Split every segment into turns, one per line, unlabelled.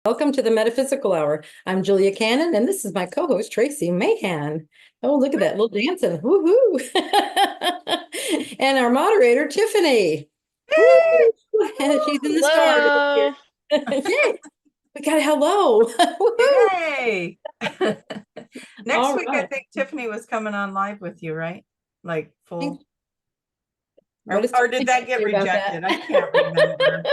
Welcome to the Metaphysical Hour. I'm Julia Cannon, and this is my co-host, Tracy Mahan. Oh, look at that little dancing. Woohoo! And our moderator, Tiffany. Woo! And she's in the stars
Hello.
here. Yay! We got a hello. Woohoo!
Yay! Next
All
week, I
right.
think Tiffany was coming on live with you, right? Like full.
What does
Or did
Tiffany
that get
say about that?
rejected? I can't remember.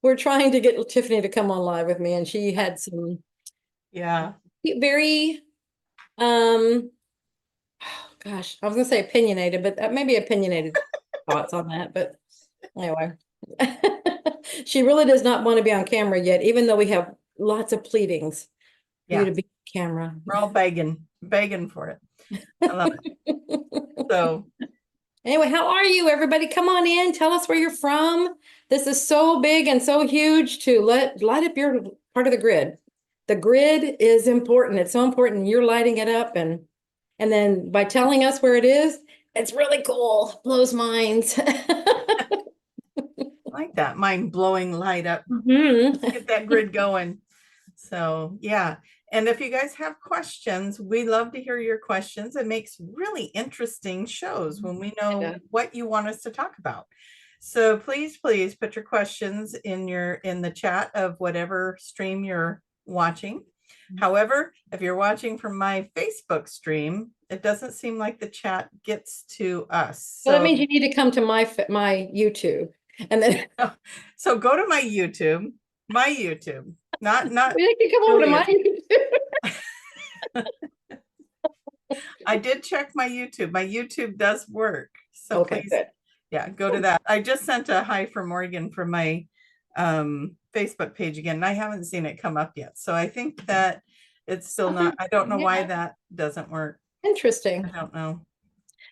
We're trying to get Tiffany to come on live with me, and she had some
Yeah.
very, gosh, I was gonna say opinionated, but maybe opinionated thoughts on that. But anyway, she really does not want to be on camera yet, even though we have lots of pleadings for you
Yeah.
to be on camera.
We're all begging for it. I love it. So
Anyway, how are you, everybody? Come on in. Tell us where you're from. This is so big and so huge to light up your part of the grid. The grid is important. It's so important. You're lighting it up, and then by telling us where it is, it's really cool. Blows minds.
I like that mind-blowing light up.
Mhm.
Get that grid going. So yeah. And if you guys have questions, we love to hear your questions. It makes really interesting shows when we know what you want us to talk about. So please put your questions in the chat of whatever stream you're watching. However, if you're watching from my Facebook stream, it doesn't seem like the chat gets to us.
So that means you need to come to my YouTube, and then
so go to my YouTube, not
you can come over to my YouTube.
I did check my YouTube. My YouTube does work. So
Okay,
please,
good.
yeah, go to that. I just sent a hi from Morgan from my Facebook page again, and I haven't seen it come up yet. So I think that it's still not, I don't know why that doesn't work.
Interesting.
I don't know.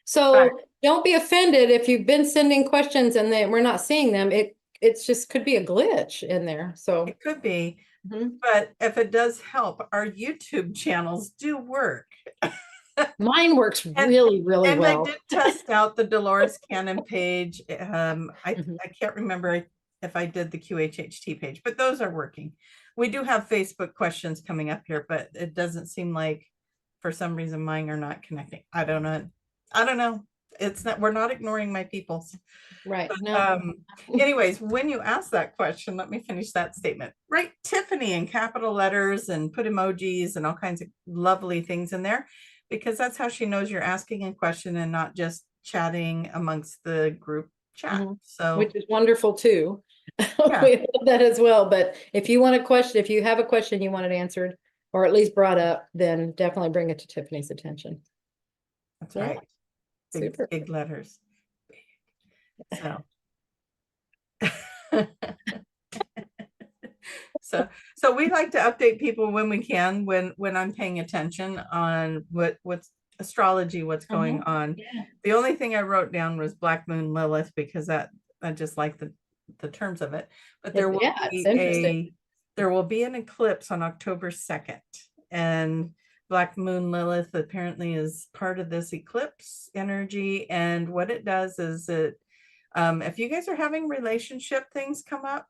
So don't be offended if you've been sending questions and we're not seeing them. It's just could be a glitch in there. So
it could be, but if it does help, our YouTube channels do work.
Mine works really well.
And I did test out the Dolores Cannon page. I can't remember if I did the QHHT page, but those are working. We do have Facebook questions coming up here, but it doesn't seem like for some reason mine are not connecting. I don't know. It's not, we're not ignoring my people.
Right.
But,
no.
Anyways, when you ask that question, let me finish that statement. Write Tiffany in capital letters and put emojis and all kinds of lovely things in there, because that's how she knows you're asking a question and not just chatting amongst the group chat. So
which is wonderful too. Yeah. We love that as well. But if you want a question, if you have a question you want it answered or at least brought up, then definitely bring it to Tiffany's attention.
That's right.
Super.
Big letters. So so we like to update people when we can, when I'm paying attention on what's astrology, what's going on. The only thing I wrote down was Black Moon Lilith, because I just like the terms of it. But there will be an eclipse on October 2nd, and Black Moon Lilith apparently is part of this eclipse energy. And what it does is if you guys are having relationship things come up,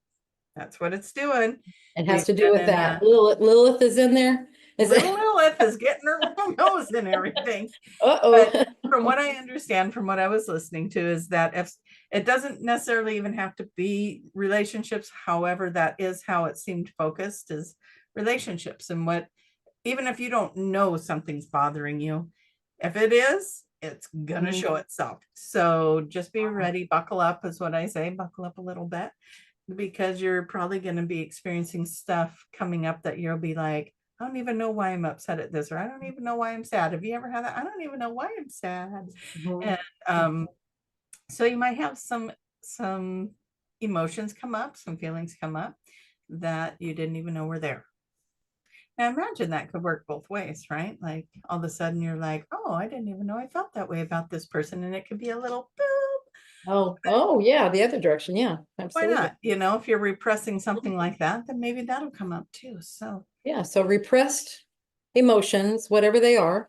that's what it's doing.
It has to do with that. Lilith is in there.
Lilith is getting her nose and everything. But from what I understand, from what I was listening to, is that if it doesn't necessarily even have to be relationships. However, that is how it seemed focused, is relationships. And what, even if you don't know something's bothering you, if it is, it's gonna show itself. So just be ready, buckle up is what I say, buckle up a little bit, because you're probably going to be experiencing stuff coming up that you'll be like, I don't even know why I'm upset at this, or I don't even know why I'm sad. Have you ever had that? I don't even know why I'm sad. And so you might have some emotions come up, some feelings come up that you didn't even know were there. Now imagine that could work both ways, right? Like all of a sudden you're like, oh, I didn't even know I felt that way about this person. And it could be a little boop.
Oh yeah, the other direction. Yeah, absolutely.
Why not? You know, if you're repressing something like that, then maybe that'll come up too. So
yeah, so repressed emotions, whatever they are.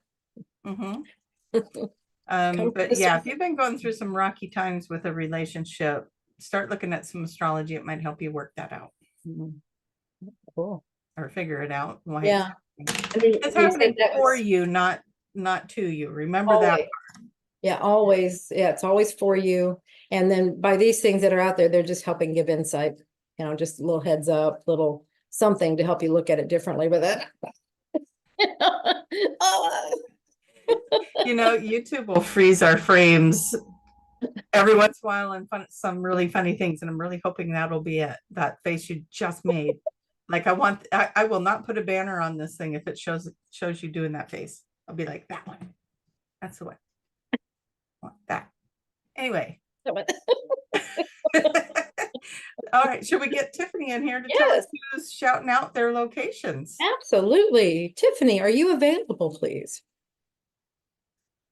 but yeah, if you've been going through some rocky times with a relationship, start looking at some astrology. It might help you work that out.
Mhm. Cool.
or figure it out why
Yeah.
it's happening.
I mean,
It's
you said
happening
that
for
was
you, not to you. Remember that.
always. Yeah, always. Yeah, it's always for you. And then by these things that are out there, they're just helping give insight, just a little heads up, little something to help you look at it differently. But that, oh,
YouTube will freeze our frames every once in a while and some really funny things, and I'm really hoping that'll be it. That face you just made. Like I will not put a banner on this thing if it shows you doing that face. I'll be like, that one. That's the one. I want that. Anyway. All right. Should we get Tiffany in here to tell us
yes,
who's shouting out their locations?
absolutely. Tiffany, are you available, please?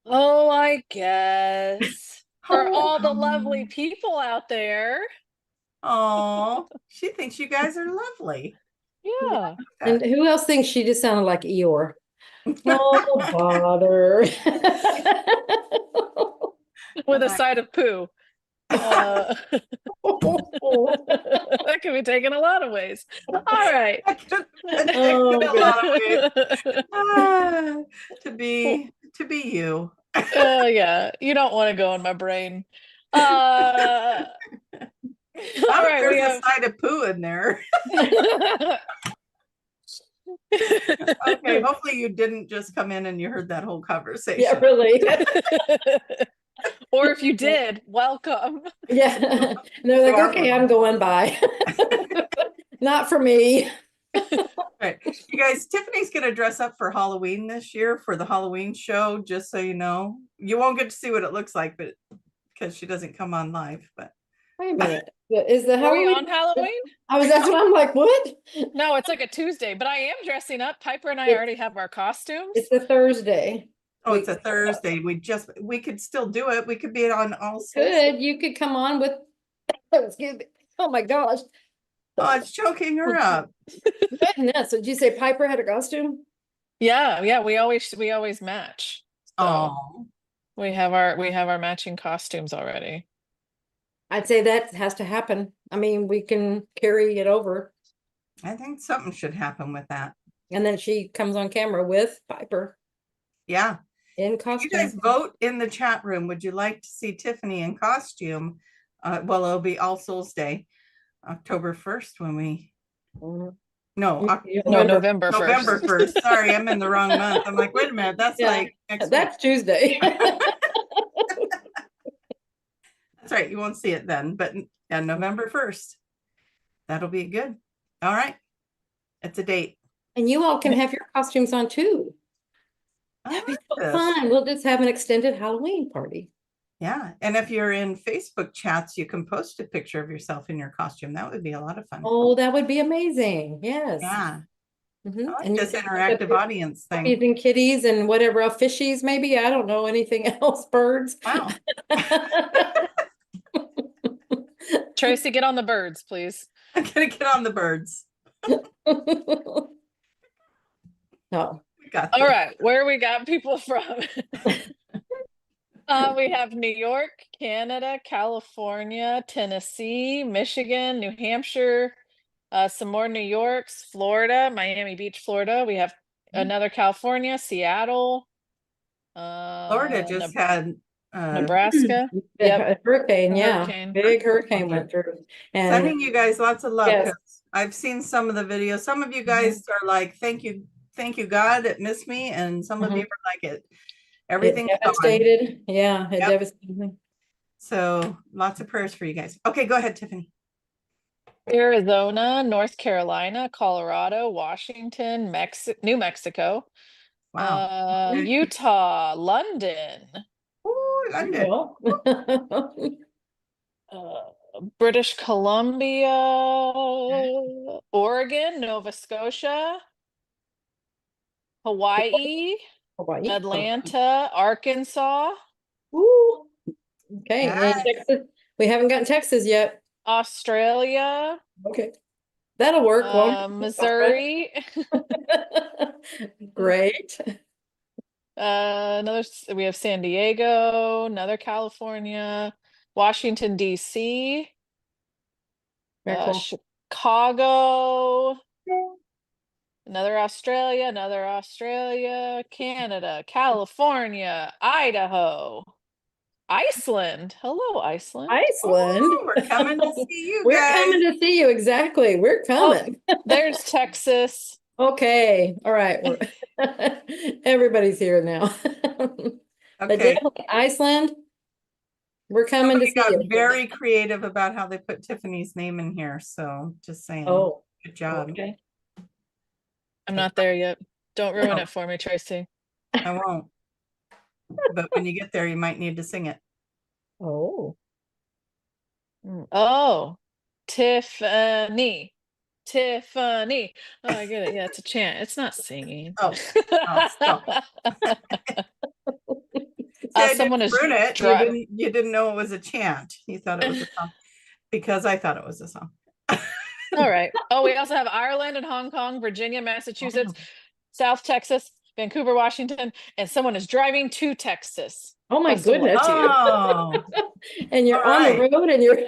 Oh, I guess. For
Oh,
all the lovely people out there.
oh, she thinks you guys are lovely.
Yeah.
And who else thinks she just sounded like Eeyore? Oh, bother.
With a side of poo. That could be taken a lot of ways. All right.
To be you.
Yeah, you don't want to go in my brain. All right,
there's a side of poo in there. Okay, hopefully you didn't just come in and you heard that whole conversation.
Yeah, really.
Or if you did, welcome.
Yeah. And they're like, okay, I'm going by. Not for me.
Right. You guys, Tiffany's going to dress up for Halloween this year for the Halloween show, just so you know. You won't get to see what it looks like, but because she doesn't come on live. But
wait a minute. Is the
Halloween
Halloween
on Halloween?
That's what I'm like, what?
No, it's like a Tuesday, but I am dressing up. Piper and I already have our costumes.
It's a Thursday.
Oh, it's a Thursday. We could still do it. We could be on All Souls.
Good. You could come on with, excuse me. Oh my gosh.
Oh, it's choking her up.
Goodness. Did you say Piper had a costume?
Yeah. We always match. So
oh,
we have our matching costumes already.
I'd say that has to happen. I mean, we can carry it over.
I think something should happen with that.
And then she comes on camera with Piper.
Yeah.
In costume.
You guys vote in the chat room. Would you like to see Tiffany in costume? Well, it'll be All Souls Day, October 1st when we.
November 1st.
November 1st. Sorry, I'm in the wrong month. I'm like, wait a minute. That's like next
That's
week.
Tuesday.
That's right. You won't see it then, but November 1st. That'll be good. All right. It's a date.
And you all can have your costumes on too. That'd be so fun. We'll just have an extended Halloween party.
Yeah. And if you're in Facebook chats, you can post a picture of yourself in your costume. That would be a lot of fun.
Oh, that would be amazing. Yes.
Yeah.
Mm-hmm.
I like
And
this interactive audience thing.
Even kitties and whatever else, fishies, maybe. I don't know anything else. Birds.
Wow.
Tracy, get on the birds, please.
I'm gonna get on the birds.
No.
All right, where we got people from? We have New York, Canada, California, Tennessee, Michigan, New Hampshire, some more New Yorks, Florida, Miami Beach, Florida. We have another California, Seattle.
Florida just had
Nebraska.
Yep. Hurricane, big hurricane went through. And
sending you guys lots of love. Yes. I've seen some of the videos. Some of you guys are like, thank you God, it missed me, and some of you are like everything's
devastated. Yeah, it devastated me.
So lots of prayers for you guys. Okay, go ahead, Tiffany.
Arizona, North Carolina, Colorado, Washington, New Mexico. Wow. Utah, London.
Ooh, London.
British Columbia, Oregon, Nova Scotia, Hawaii, Atlanta, Arkansas.
Ooh. Okay. Texas. We haven't gotten Texas yet.
Australia.
Okay. That'll work.
Missouri.
Great.
We have San Diego, another California, Washington, D.C.,
cool.
Chicago, another Australia, Canada, California, Idaho, Iceland. Hello, Iceland.
Iceland.
Oh, we're coming to see you
We're
guys.
coming to see you. Exactly. We're coming.
There's Texas.
Okay. All right. Everybody's here now. But
Okay.
definitely Iceland. We're coming to
Somebody
see
got
you.
very creative about how they put Tiffany's name in here. So just saying,
Oh,
good job.
okay.
I'm not there yet. Don't ruin
No.
it for me, Tracy.
I won't. But when you get there, you might need to sing it.
Oh.
Oh, Tiffany. Tiffany. Oh, I get it. Yeah, it's a chant. It's not singing.
Oh, stop. I
Someone
didn't
is
ruin it.
driving.
You didn't know it was a chant. You thought it was a song because I thought it was a song.
All right. Oh, we also have Ireland and Hong Kong, Virginia, Massachusetts, South Texas, Vancouver, Washington, and someone is driving to Texas.
Oh my
Close to work.
goodness.
Oh,
And you're
all
on the
right.
road and you're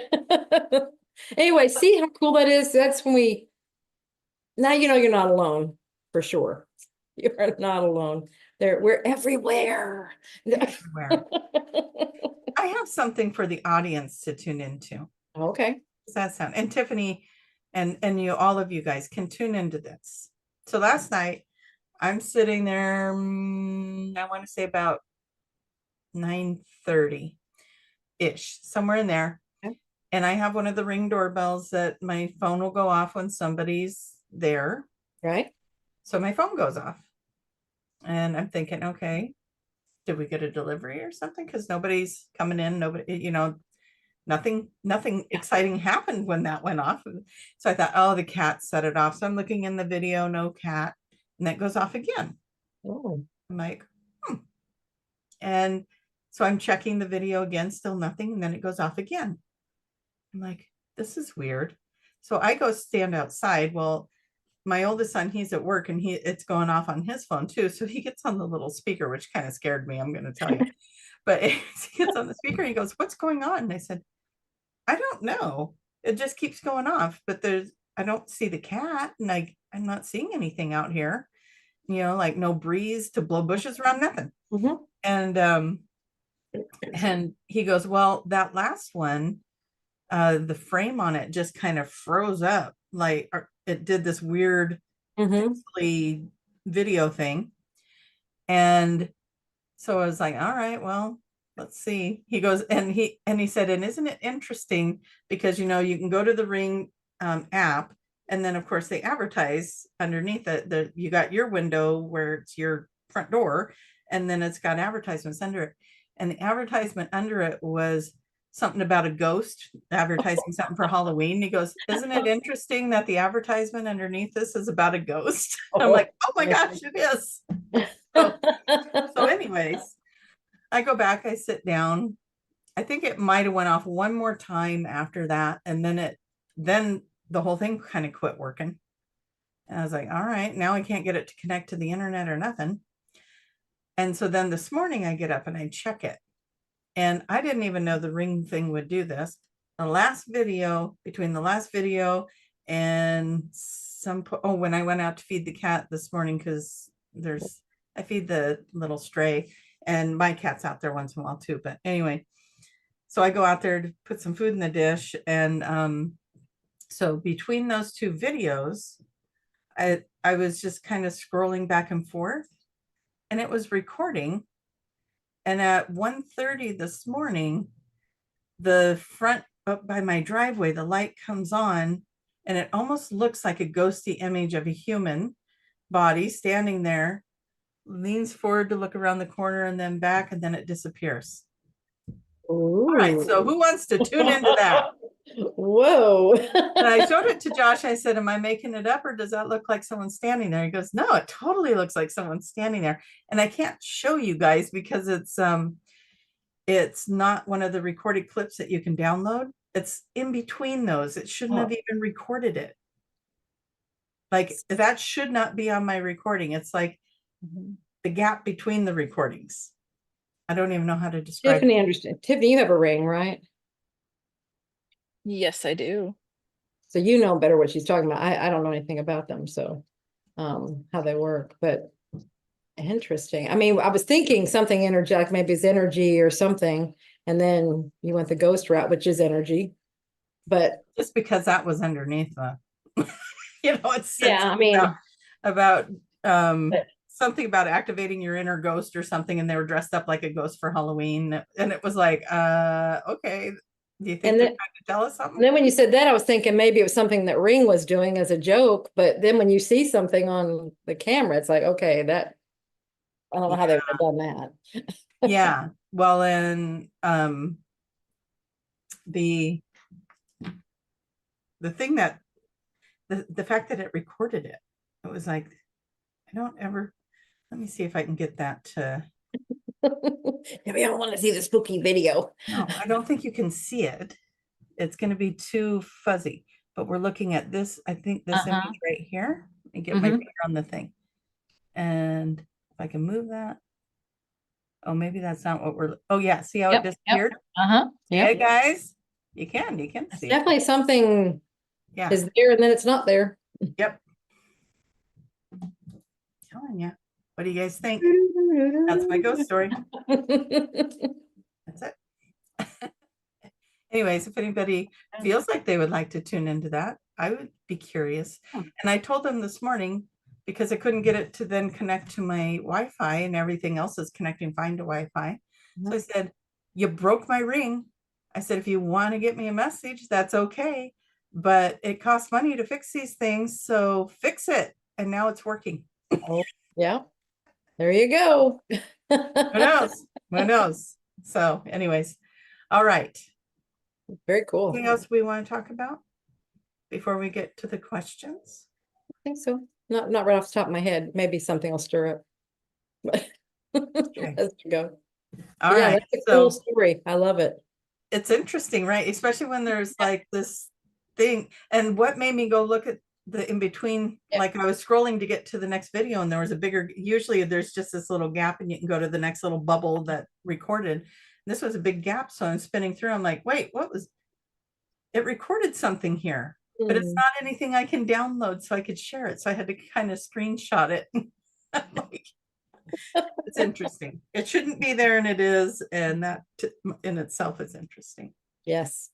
anyway, see how cool that is? That's when now you know you're not alone for sure. You are not alone. We're everywhere.
Everywhere. I have something for the audience to tune into.
Okay.
Does that sound? And Tiffany and you, all of you guys can tune into this. So last night I'm sitting there, I want to say about 9:30 ish, somewhere in there.
Okay.
And I have one of the Ring doorbells that my phone will go off when somebody's there.
Right.
So my phone goes off. And I'm thinking, okay, did we get a delivery or something? Because nobody's coming in, nobody, nothing exciting happened when that went off. So I thought, oh, the cat set it off. So I'm looking in the video, no cat, and that goes off again.
Oh.
I'm like, and so I'm checking the video again, still nothing, and then it goes off again. I'm like, this is weird. So I go stand outside. Well, my oldest son, he's at work and it's going off on his phone too. So he gets on the little speaker, which kind of scared me, I'm going to tell you. But he gets on the speaker and he goes, what's going on? And I said, I don't know. It just keeps going off, but I don't see the cat and I'm not seeing anything out here, like no breeze to blow bushes around, nothing.
Mm-hmm.
And he goes, well, that last one, the frame on it just kind of froze up. Like it did this weird video thing. And so I was like, all right, well, let's see. He goes, and he said, and isn't it interesting? Because, you can go to the Ring app, and then of course they advertise underneath it. You got your window where it's your front door, and then it's got advertisements under it. And the advertisement under it was something about a ghost advertising something for Halloween. He goes, isn't it interesting that the advertisement underneath this is about a ghost? I'm like, oh my gosh, it is. So anyways, I go back, I sit down. I think it might have went off one more time after that. And then the whole thing kind of quit working. And I was like, all right, now I can't get it to connect to the internet or nothing. And so then this morning I get up and I check it. And I didn't even know the Ring thing would do this. Between the last video and when I went out to feed the cat this morning, because I feed the little stray and my cat's out there once in a while too. But anyway, so I go out there to put some food in the dish. And so between those two videos, I was just kind of scrolling back and forth and it was recording. And at 1:30 this morning, the front up by my driveway, the light comes on and it almost looks like a ghosty image of a human body standing there, leans forward to look around the corner and then back, and then it disappears.
Ooh.
All right, so who wants to tune into that?
Whoa.
And I showed it to Josh. I said, am I making it up or does that look like someone standing there? He goes, no, it totally looks like someone standing there. And I can't show you guys because it's not one of the recorded clips that you can download. It's in between those. It shouldn't have even recorded it. Like that should not be on my recording. It's like the gap between the recordings. I don't even know how to describe
Tiffany, understand. Tiffany, you have a Ring, right?
Yes, I do.
So you know better what she's talking about. I don't know anything about them, so how they work, but interesting. I mean, I was thinking something energetic, maybe it's energy or something, and then you went the ghost route, which is energy. But
just because that was underneath the, it said
yeah, I mean,
about
but-
something about activating your inner ghost or something, and they were dressed up like a ghost for Halloween, and it was like, okay, do you think
And
they're
then-
trying to tell us something?
and then when you said that, I was thinking maybe it was something that Ring was doing as a joke, but then when you see something on the camera, it's like, okay, that I don't know how they would have done that.
Yeah. Well, and the thing that the fact that it recorded it, it was like, I don't ever, let me see if I can get that to,
Maybe I don't want to see the spooky video.
no, I don't think you can see it. It's going to be too fuzzy, but we're looking at this, I think this image right here. Let me get my finger on the thing. And if I can move that. Oh, maybe that's not what we're, oh yeah, see how it disappeared? Yeah, guys, you can
It's
see.
definitely something
Yeah.
is there and then it's not there.
Yep. Telling you. What do you guys think? That's my ghost story. That's it. Anyways, if anybody feels like they would like to tune into that, I would be curious. And I told them this morning, because I couldn't get it to then connect to my Wi-Fi, and everything else is connecting fine to Wi-Fi. So I said, you broke my ring. I said, if you want to get me a message, that's okay. But it costs money to fix these things. So fix it. And now it's working.
Oh, yeah. There you go.
Who knows? Who knows? So anyways, all right.
Very cool.
Anything else we want to talk about before we get to the questions?
I think so. Not right off the top of my head. Maybe something will stir up. But as we go.
All
Yeah,
right.
that's a cool story. I love it.
It's interesting, right? Especially when there's like this thing. And what made me go look at the in between, like I was scrolling to get to the next video, and there was a bigger, usually there's just this little gap and you can go to the next little bubble that recorded. And this was a big gap. So I'm spinning through. I'm like, wait, what was it? Recorded something here, but it's not anything I can download so I could share it. So I had to kind of screenshot it. I'm like, it's interesting. It shouldn't be there, and it is, and that in itself is interesting.
Yes.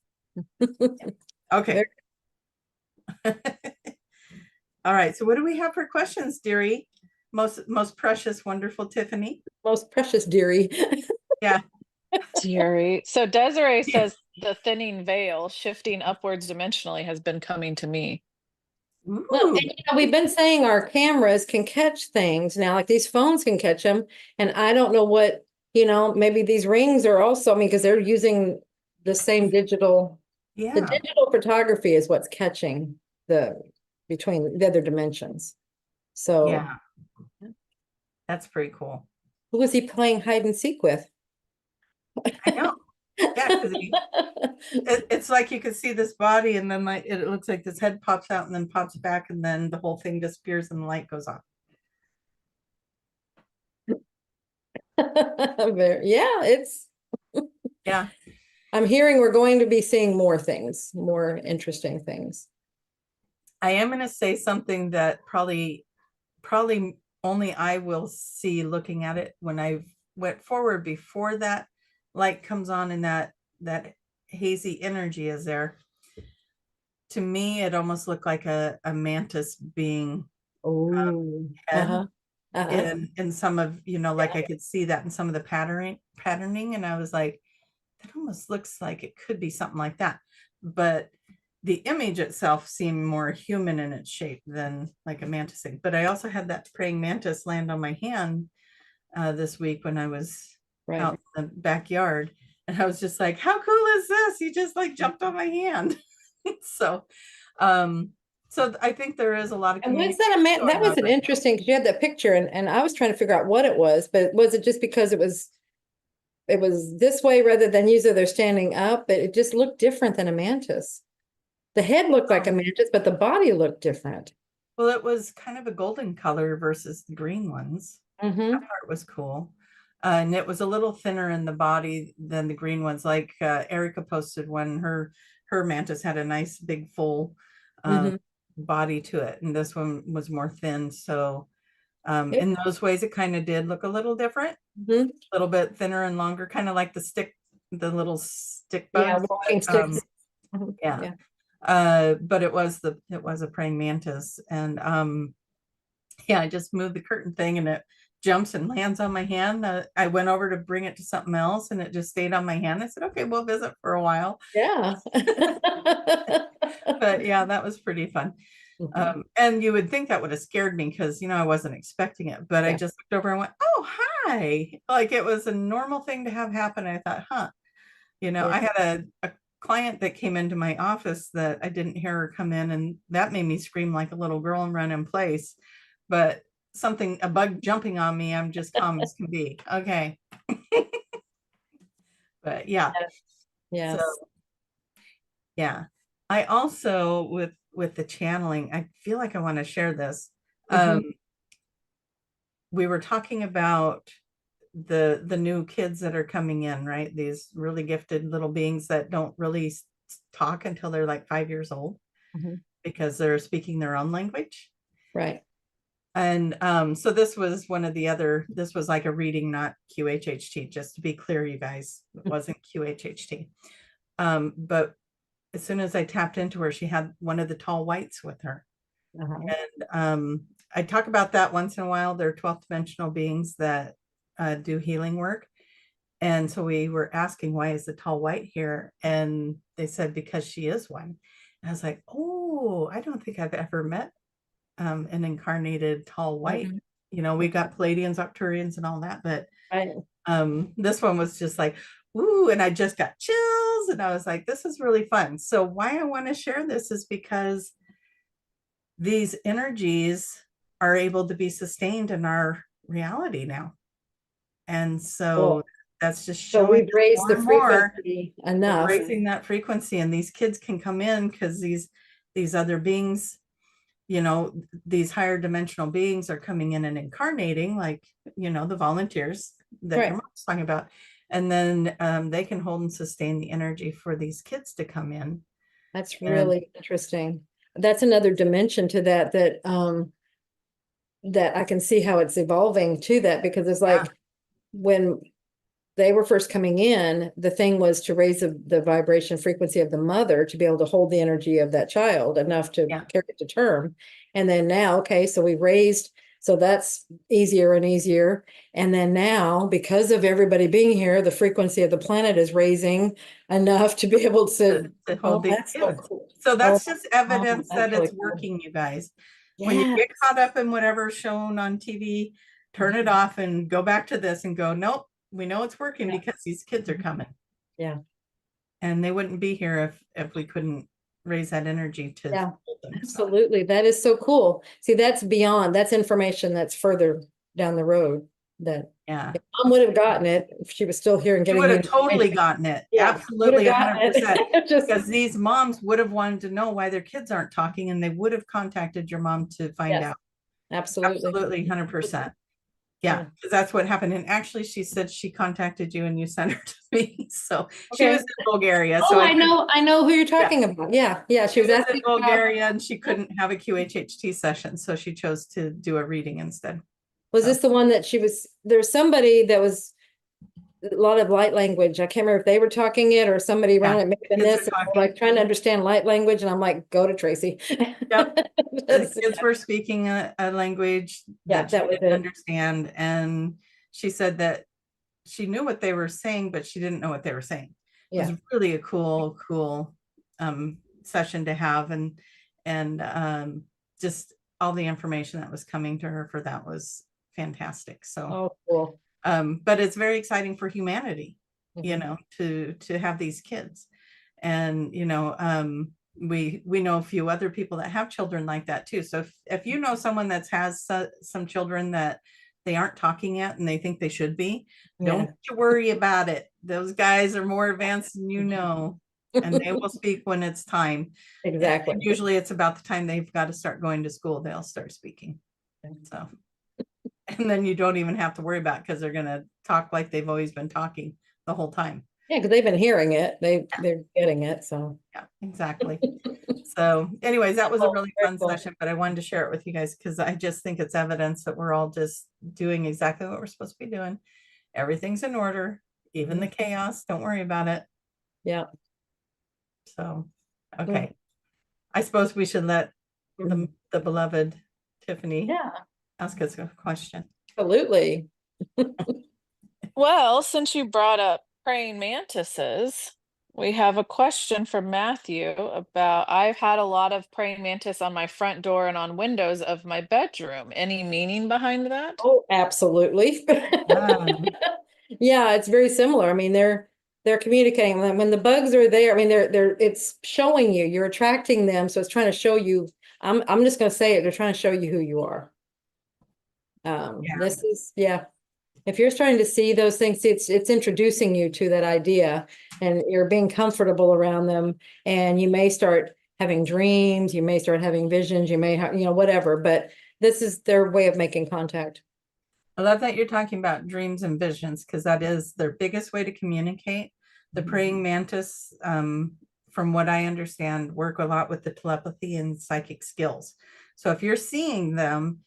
Okay. All right. So what do we have for questions, dearie? Most precious, wonderful Tiffany.
Most precious dearie.
Yeah.
Dearie. So Desiree says the thinning veil shifting upwards dimensionally has been coming to me.
Well, and, we've been saying our cameras can catch things now, like these phones can catch them. And I don't know what, maybe these rings are also, I mean, because they're using the same digital.
Yeah.
The digital photography is what's catching between the other dimensions. So
yeah, that's pretty cool.
Who was he playing hide and seek with?
I know. Yeah, because it's like you can see this body, and then it looks like this head pops out and then pops back, and then the whole thing disappears and the light goes off.
Yeah, it's
yeah.
I'm hearing we're going to be seeing more things, more interesting things.
I am going to say something that probably only I will see looking at it when I went forward before that light comes on and that hazy energy is there. To me, it almost looked like a mantis being head. In some of, like I could see that in some of the patterning, and I was like, that almost looks like it could be something like that. But the image itself seemed more human in its shape than like a mantis thing. But I also had that praying mantis land on my hand this week when I was out in the backyard, and I was just like, how cool is this? He just like jumped on my hand. So I think there is a lot of communication.
And what's that? That was an interesting, because you had that picture, and I was trying to figure out what it was, but was it just because it was this way rather than usually they're standing up? But it just looked different than a mantis. The head looked like a mantis, but the body looked different.
Well, it was kind of a golden color versus the green ones. That part was cool. And it was a little thinner in the body than the green ones. Like Erica posted one, her mantis had a nice big full
Mhm.
body to it, and this one was more thin. So
Yep.
in those ways, it kind of did look a little different,
Mhm.
a little bit thinner and longer, kind of like the little stick
Yeah,
bugs.
walking
But,
sticks. Mhm.
yeah.
Yeah.
But it was a praying mantis, and yeah, I just moved the curtain thing, and it jumps and lands on my hand. I went over to bring it to something else, and it just stayed on my hand. I said, okay, we'll visit for a while.
Yeah.
But yeah, that was pretty fun.
Mhm.
And you would think that would have scared me because, I wasn't expecting it, but I
Yeah.
just looked over and went, oh, hi. Like it was a normal thing to have happen. I thought, huh,
Yeah.
I had a client that came into my office that I didn't hear her come in, and that made me scream like a little girl and run in place. But a bug jumping on me, I'm just calm as can be. Okay. But yeah. So
Yes.
yeah. I also with the channeling, I feel like I want to share this.
Mhm.
We were talking about the new kids that are coming in, right? These really gifted little beings that don't really talk until they're like 5 years old
Mhm.
because they're speaking their own language.
Right.
And so this was this was like a reading, not QHHT, just to be clear, you guys, it wasn't QHHT. But as soon as I tapped into her, she had one of the tall whites with her.
Uh-huh.
And I talk about that once in a while. They're 12th dimensional beings that do healing work. And so we were asking, why is the tall white here? And they said, because she is one. And I was like, oh, I don't think I've ever met an incarnated tall white.
Mhm.
We got Palladians, Arcturians, and all that, but
Right.
this one was just like, ooh, and I just got chills, and I was like, this is really fun. So why I want to share this is because these energies are able to be sustained in our reality now. And so
Cool.
that's just
So
showing
we've raised
more
the
and more.
frequency
We're
enough.
raising that frequency, and these kids can come in because these other beings, these higher dimensional beings are coming in and incarnating, like, the volunteers that your
Right.
mom's talking about. And then they can hold and sustain the energy for these kids to come in.
That's
And
really interesting. That's another dimension to that that I can see how it's evolving to that, because it's
yeah,
like when they were first coming in, the thing was to raise the vibration frequency of the mother to be able to hold the energy of that child enough to
yeah,
carry it to term. And then now, okay, so we raised, so that's easier and easier. And then now, because of everybody being here, the frequency of the planet is raising enough to be able to,
to
oh,
hold these
that's so
kids.
cool.
So
Oh,
that's just evidence
that's
that
really
it's
cool.
working, you guys. When you
Yeah.
get caught up in whatever's shown on TV, turn it off and go back to this and go, nope, we know it's working
Yeah.
because these kids are coming.
Yeah.
And they wouldn't be here if we couldn't raise that energy to
Yeah.
hold them. So,
Absolutely. That is so cool. See, that's beyond, that's information that's further down the road that
yeah.
if Mom would have gotten it if she was still here and
You
getting
would
the
have totally
information.
gotten it.
Yeah, would
Absolutely,
have gotten
100%.
it. Just,
Because these moms would have wanted to know why their kids aren't talking, and they would have contacted your mom to find
yes,
out.
absolutely.
Absolutely, 100%. Yeah, because that's what happened. And actually, she said she contacted you and you sent her to me. So she was
Okay.
in Bulgaria.
Oh,
So
I know who you're
yeah,
talking about. Yeah, yeah. She
she
was
was in
asking about,
Bulgaria and she couldn't have a QHHT session. So she chose to do a reading instead.
was
So
this the one that she was, there's somebody that was a lot of light language. I can't remember if they were talking it or somebody around
yeah,
it making
kids are
this,
talking.
like trying to understand light language. And I'm like, go to Tracy.
Yep. The kids were speaking a language
Yeah,
that she
that was
didn't
it.
understand. And she said that she knew what they were saying, but she didn't know what they were saying. It
Yeah.
was really a cool session to have. And just all the information that was coming to her for that was fantastic. So,
Oh, cool.
but it's very exciting for humanity,
Mhm.
to have these kids. And, we know a few other people that have children like that too. So if you know someone that has some children that they aren't talking yet and they think they should be,
Yeah.
don't you worry about it. Those guys are more advanced than and they will speak when it's time.
Exactly.
And usually it's about the time they've got to start going to school, they'll start speaking. So, and then you don't even have to worry about it because they're going to talk like they've always been talking the whole time.
Yeah, because they've been hearing it. They're getting it. So
Yeah, exactly. So anyways, that was a
Oh,
really
very
fun
cool.
session, but I wanted to share it with you guys because I just think it's evidence that we're all just doing exactly what we're supposed to be doing. Everything's in order, even the chaos. Don't worry about it.
Yeah.
So, okay. I suppose we should let the beloved Tiffany
Yeah,
ask us a question.
absolutely.
Well, since you brought up praying mantises, we have a question from Matthew about I've had a lot of praying mantis on my front door and on windows of my bedroom. Any meaning behind that?
Oh, absolutely. Yeah, it's very similar. I mean, they're communicating when the bugs are there. I mean, it's showing you, you're attracting them. So it's trying to show you, I'm just going to say it. They're trying to show you who you are. This is, yeah. If you're starting to see those things, it's introducing you to that idea and you're being comfortable around them. And you may start having dreams, you may start having visions, you may have, whatever, but this is their way of making contact.
I love that you're talking about dreams and visions because that is their biggest way to communicate. The praying mantis, from what I understand, work a lot with the telepathy and psychic skills. So if you're seeing them,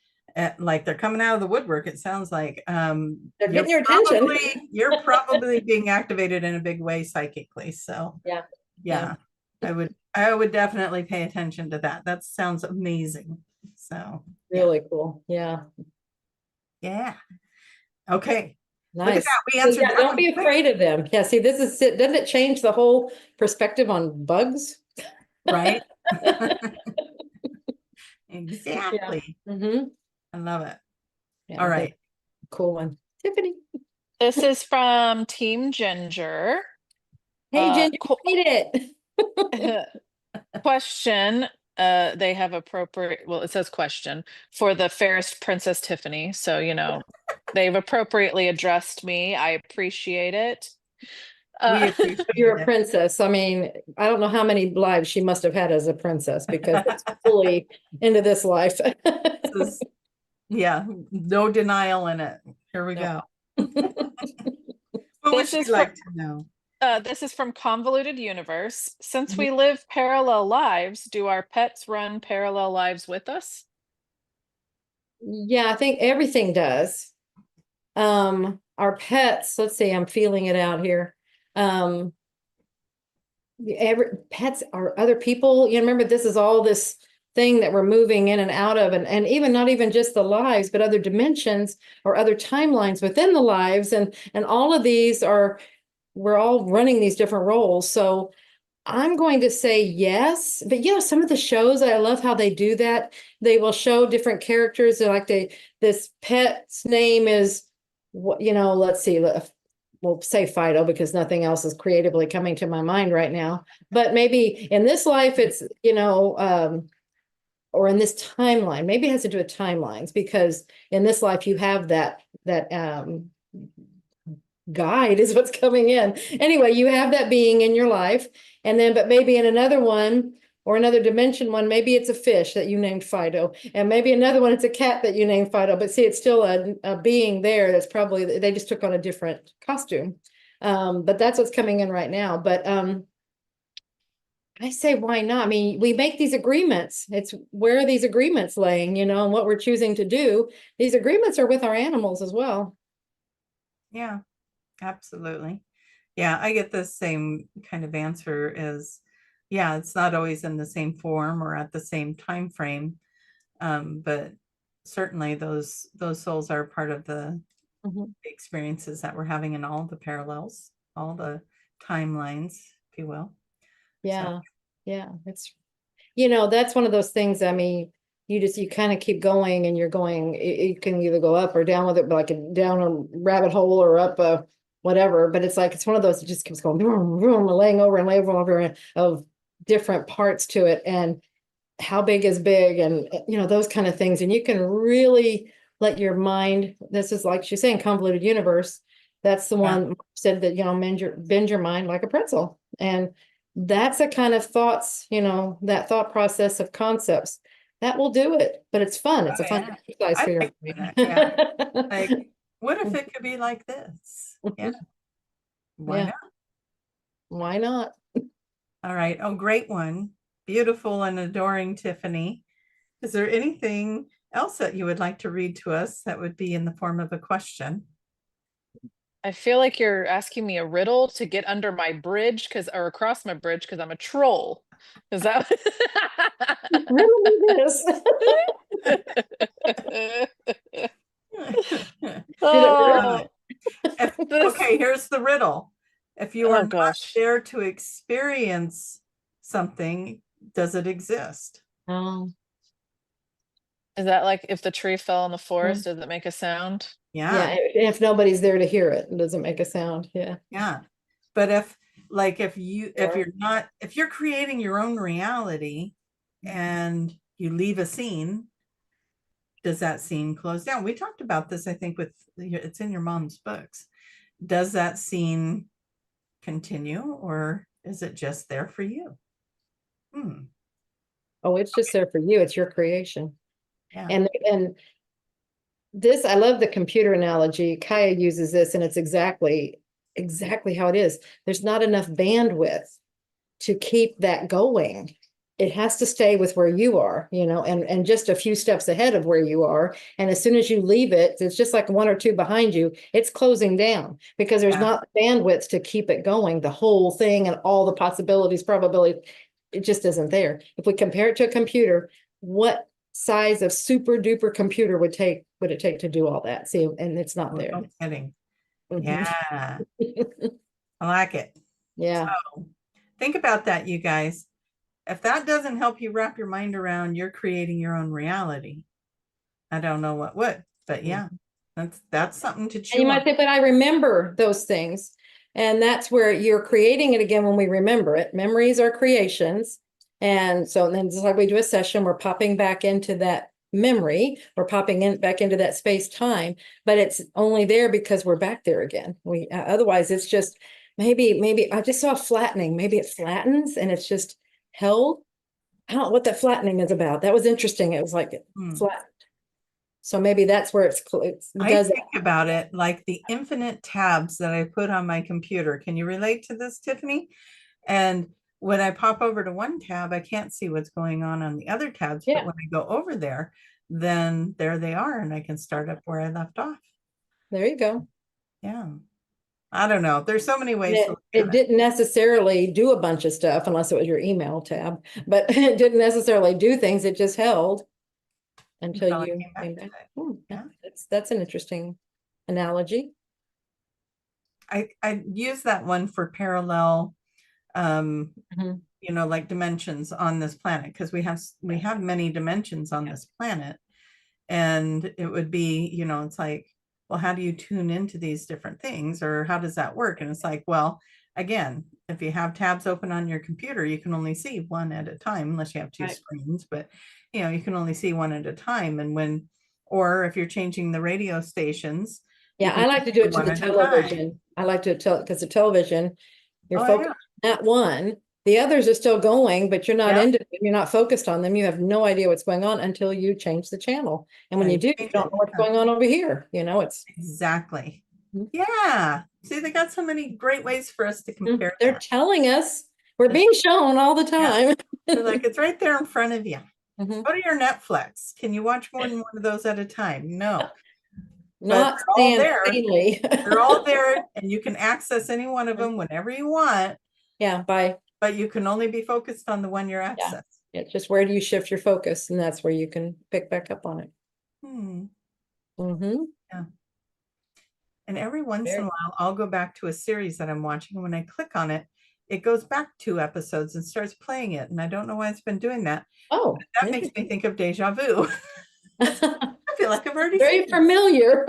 like they're coming out of the woodwork, it sounds like
They're getting your attention.
You're probably being activated in a big way psychically. So
yeah.
I would definitely pay attention to that. That sounds amazing. So
Really cool. Yeah.
Yeah. Okay. Look at
Nice.
that. We
So
answered
yeah,
that
don't
one
be
quick.
afraid of them. Yeah, see, this is it. Doesn't it change the whole perspective on bugs?
Right? Exactly.
Mm-hmm.
I love it.
Yeah,
All right.
cool one. Tiffany.
This is from Team Ginger.
Hey, Ginger, you made it.
Question. They have appropriate, well, it says question for the fairest Princess Tiffany. So, they've appropriately addressed me. I appreciate it.
We appreciate
You're a
it.
princess. I mean, I don't know how many lives she must have had as a princess because it's fully into this life.
Yeah, no denial in it. Here we go. What would you like to know?
This is from Convoluted Universe. Since we live parallel lives, do our pets run parallel lives with us?
Yeah, I think everything does. Our pets, let's see, I'm feeling it out here. Pets are other people. Remember, this is all this thing that we're moving in and out of, and even not even just the lives, but other dimensions or other timelines within the lives, and all of these we're all running these different roles. So I'm going to say yes, but some of the shows, I love how they do that. They will show different characters. They're like this pet's name is what, let's see, we'll say Fido because nothing else is creatively coming to my mind right now. But maybe in this life, it's, or in this timeline, maybe it has to do with timelines because in this life you have that guide is what's coming in. Anyway, you have that being in your life. And then, but maybe in another one or another dimension one, maybe it's a fish that you named Fido. And maybe another one, it's a cat that you named Fido. But see, it's still a being there that's probably, they just took on a different costume. But that's what's coming in right now. But I say, why not? I mean, we make these agreements. It's where are these agreements laying, and what we're choosing to do. These agreements are with our animals as well.
Yeah. Absolutely. Yeah, I get the same kind of answer as, yeah, it's not always in the same form or at the same time frame. But certainly those souls are part of the experiences that we're having in all the parallels, all the timelines, if you will.
Yeah. Yeah. It's, that's one of those things. I mean, you kind of keep going and you're going, you can either go up or down with it, like down a rabbit hole or up a whatever. But it's like, it's one of those that just keeps going, vroom, vroom, laying over and laying over of different parts to it. And how big is big and, those kind of things. And you can really let your mind, this is like she's saying, convoluted universe. That's the one said that, bend your mind like a pretzel. And that's the kind of thoughts, that thought process of concepts that will do it, but it's fun. It's a fun exercise for your brain.
Like, what if it could be like this? Yeah. Why not?
Why not?
All right. Oh, great one. Beautiful and adoring Tiffany. Is there anything else that you would like to read to us that would be in the form of a question?
I feel like you're asking me a riddle to get under my bridge or across my bridge because I'm a troll. Is that
Really this.
Oh,
Okay, here's the riddle. If you are
oh
not
gosh.
there to experience something, does it exist?
Oh,
Is that like if the tree fell in the forest, does it make a sound?
yeah.
Yeah,
If nobody's there to hear it, it doesn't make a sound. Yeah.
yeah. But if you're creating your own reality and you leave a scene, does that scene close down? We talked about this, I think, it's in your mom's books. Does that scene continue, or is it just there for you?
Oh, it's just there for you. It's your creation.
Yeah.
And this, I love the computer analogy. Kaya uses this, and it's exactly how it is. There's not enough bandwidth to keep that going. It has to stay with where you are, and just a few steps ahead of where you are. And as soon as you leave it, it's just like one or two behind you, it's closing down because there's not bandwidth to keep it going, the whole thing and all the possibilities, probabilities. It just isn't there. If we compare it to a computer, what size of super duper computer would it take to do all that? See, and it's not there.
No kidding.
Mhm.
Yeah. I like it.
Yeah.
So think about that, you guys. If that doesn't help you wrap your mind around you're creating your own reality, I don't know what would. But yeah, that's something to
And
chew
you
on.
might say, but I remember those things. And that's where you're creating it again when we remember it. Memories are creations. And so then just like we do a session, we're popping back into that memory, we're popping back into that space time, but it's only there because we're back there again. Otherwise it's just maybe I just saw flattening. Maybe it flattens and it's just held. I don't know what that flattening is about. That was interesting. It was like it flattened. So maybe that's where
I think about it like the infinite tabs that I put on my computer. Can you relate to this, Tiffany? And when I pop over to one tab, I can't see what's going on the other tabs.
Yeah.
But when I go over there, then there they are, and I can start up where I left off.
There you go.
Yeah. I don't know. There's so many ways to look at
it didn't necessarily do a bunch of stuff unless it was your email tab, but it didn't necessarily do things. It just held until you came back. Yeah. That's an interesting analogy.
I use that one for parallel, like dimensions on this planet, because we have many dimensions on this planet, and it would be, it's like, well, how do you tune into these different things, or how does that work? And it's like, well, again, if you have tabs open on your computer, you can only see one at a time, unless you have two screens, but you can only see one at a time. And or if you're changing the radio stations.
Yeah, I like to do it to the television. I like to tell, because the television, you're focused on that one. The others are still going, but you're not into them. You're not focused on them. You have no idea what's going on until you change the channel. And when you do, you don't know what's going on over here. It's
exactly. Yeah. See, they got so many great ways for us to compare.
They're telling us, we're being shown all the time.
They're like, it's right there in front of you. Go to your Netflix. Can you watch more than one of those at a time? No.
Not
all there. They're all there, and you can access any one of them whenever you want.
Yeah,
but you can only be focused on the one you're accessing.
Yeah, just where do you shift your focus, and that's where you can pick back up on it.
Yeah. And every once in a while, I'll go back to a series that I'm watching, and when I click on it, it goes back 2 episodes and starts playing it, and I don't know why it's been doing that.
Oh,
that makes me think of deja vu. I feel like I've already
very familiar.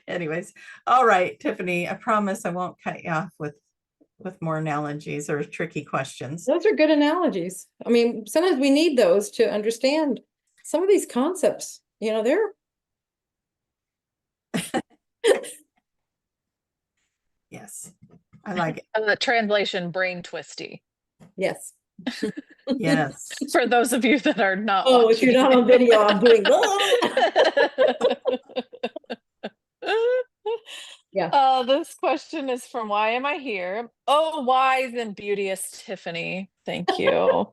Anyways, all right, Tiffany, I promise I won't cut you off with more analogies or tricky questions.
Those are good analogies. I mean, sometimes we need those to understand some of these concepts. They're
yes, I like it.
The translation brain twisty.
Yes.
Yes.
For those of you that are not.
If you're not on video, I'm doing Yeah.
This question is from Why Am I Here? Oh, wise and beauteous Tiffany. Thank you.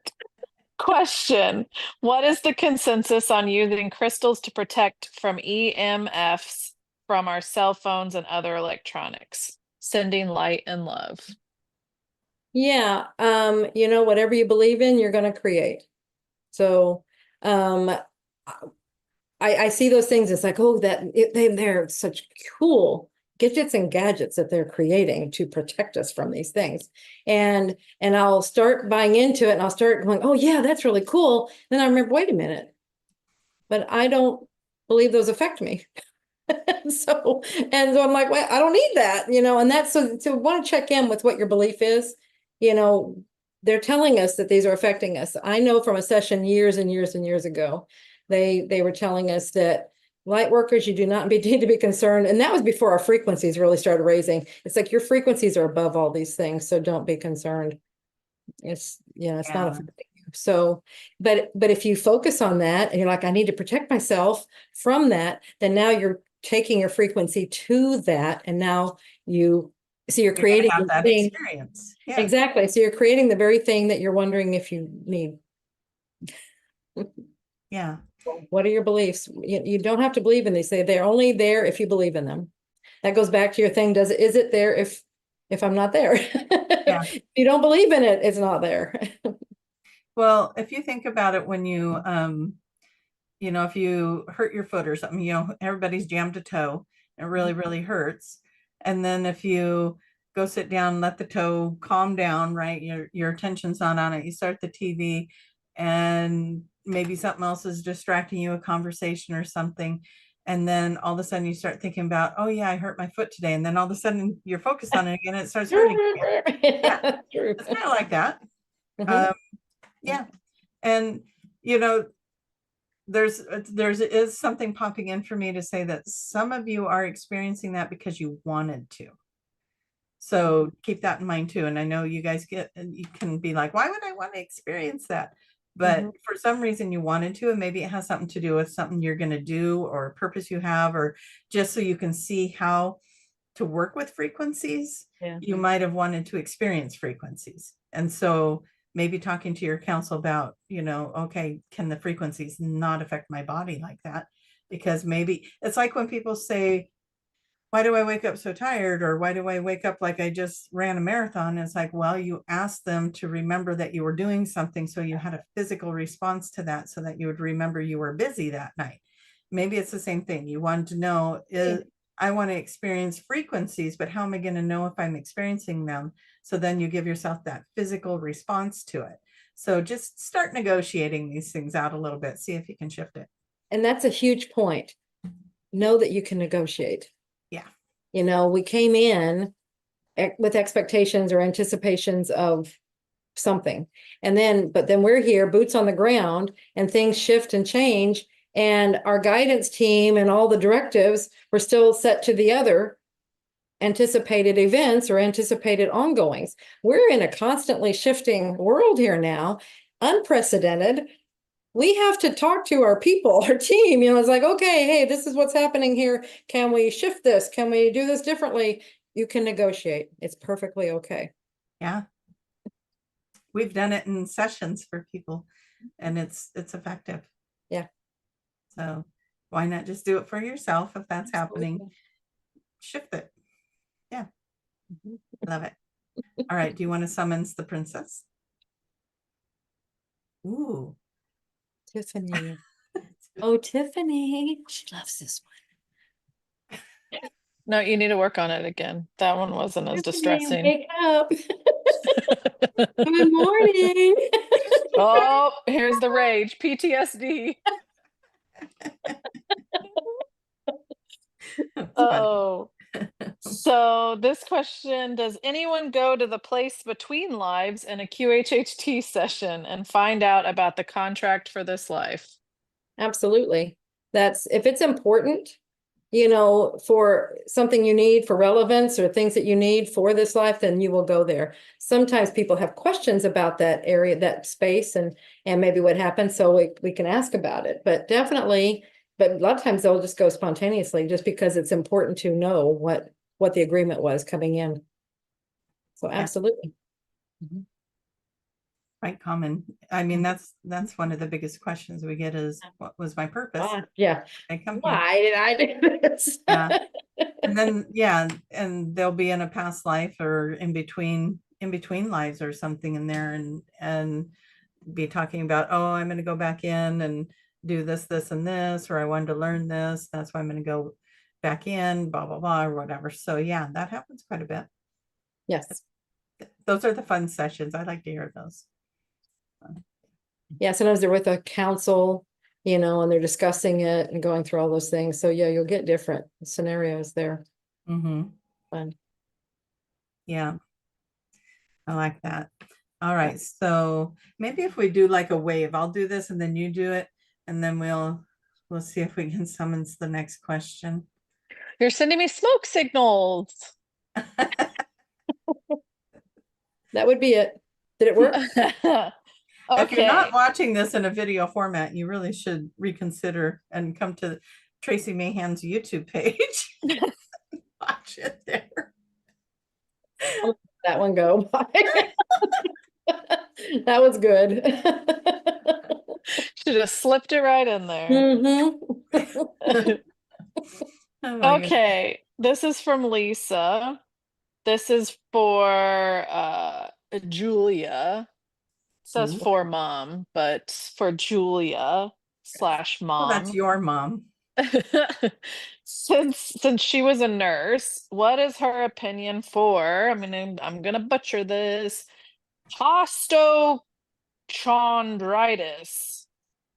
Question. What is the consensus on using crystals to protect from EMFs from our cell phones and other electronics? Sending light and love.
Yeah. Whatever you believe in, you're going to create. So, I see those things. It's like, oh, they're such cool gadgets and gadgets that they're creating to protect us from these things. And I'll start buying into it and I'll start going, oh yeah, that's really cool. Then I remember, wait a minute, but I don't believe those affect me. So I'm like, well, I don't need that, and that's so want to check in with what your belief is. They're telling us that these are affecting us. I know from a session years and years and years ago, they were telling us that light workers, you do not need to be concerned. And that was before our frequencies really started raising. It's like your frequencies are above all these things, so don't be concerned. It's not
Yeah.
affecting you. So, but if you focus on that and you're like, I need to protect myself from that, then now you're taking your frequency to that, and now you're
You're gonna
creating
have
the
that
thing.
experience. Yeah.
Exactly. So you're creating the very thing that you're wondering if you need.
Yeah.
What are your beliefs? You don't have to believe in these. They're only there if you believe in them. That goes back to your thing. Is it there if I'm not there?
Yeah.
If you don't believe in it, it's not there.
Well, if you think about it, when you if you hurt your foot or something, everybody's jammed a toe. It really, really hurts. And then if you go sit down, let the toe calm down, right? Your attention's not on it. You start the TV and maybe something else is distracting you, a conversation or something. And then all of a sudden you start thinking about, oh yeah, I hurt my foot today. And then all of a sudden you're focused on it again. And it starts hurting again. Yeah,
True.
it's kind of like that.
Mhm.
Yeah. And, you know, there's is something popping in for me to say that some of you are experiencing that because you wanted to. So keep that in mind too. And I know you guys you can be like, why would I want to experience that? But for some reason you wanted to, and maybe it has something to do with something you're going to do or a purpose you have, or just so you can see how to work with frequencies.
Yeah.
You might have wanted to experience frequencies. And so maybe talking to your counsel about, okay, can the frequencies not affect my body like that? Because maybe it's like when people say, why do I wake up so tired? Or why do I wake up like I just ran a marathon? It's like, well, you asked them to remember that you were doing something. So you had a physical response to that so that you would remember you were busy that night. Maybe it's the same thing. You wanted to know, I want to experience frequencies, but how am I going to know if I'm experiencing them? So then you give yourself that physical response to it. So just start negotiating these things out a little bit. See if you can shift it.
And that's a huge point. Know that you can negotiate.
Yeah.
We came in with expectations or anticipations of something. But then we're here, boots on the ground, and things shift and change. And our guidance team and all the directives were still set to the other anticipated events or anticipated ongoings. We're in a constantly shifting world here now, unprecedented. We have to talk to our people, our team. It's like, okay, hey, this is what's happening here. Can we shift this? Can we do this differently? You can negotiate. It's perfectly okay.
Yeah. We've done it in sessions for people, and it's effective.
Yeah.
So why not just do it for yourself if that's happening? Shift it. Yeah. Love it. All right. Do you want to summons the princess? Ooh.
Tiffany. Oh, Tiffany. She loves this one.
No, you need to work on it again. That one wasn't as distressing.
Wake up. Good morning.
Oh, here's the rage. PTSD. Oh. So this question, does anyone go to the place between lives in a QHHT session and find out about the contract for this life?
Absolutely. That's if it's important, for something you need for relevance or things that you need for this life, then you will go there. Sometimes people have questions about that area, that space, and maybe what happened. So we can ask about it, but definitely, but a lot of times they'll just go spontaneously just because it's important to know what what the agreement was coming in. So absolutely.
Quite common. I mean, that's one of the biggest questions we get is, what was my purpose?
Yeah.
I come here.
Why did I do this?
Yeah. And then, yeah, and they'll be in a past life or in between lives or something in there, and be talking about, oh, I'm going to go back in and do this, and this, or I wanted to learn this. That's why I'm going to go back in, blah, blah, blah, or whatever. So yeah, that happens quite a bit.
Yes.
Those are the fun sessions. I like to hear those.
Yeah, sometimes they're with a council, you know, and they're discussing it and going through all those things. So yeah, you'll get different scenarios there.
Mm-hmm.
Fun.
Yeah, I like that. All right, so maybe if we do like a wave, I'll do this and then you do it, and then we'll see if we can summons the next question.
You're sending me smoke signals.
That would be it. Did it work?
If you're not
Okay.
watching this in a video format, you really should reconsider and come to Tracy Mahan's YouTube page. Watch it there.
That one go. That was good.
Should have slipped it right in there.
Mhm.
Oh my goodness.
Okay, this is from Lisa. This is for Julia. It says
Ooh.
for mom, but for Julia /
Oh, that's
mom.
your mom.
Since she was a nurse, what is her opinion for, I mean, I'm gonna butcher this, osteochondritis?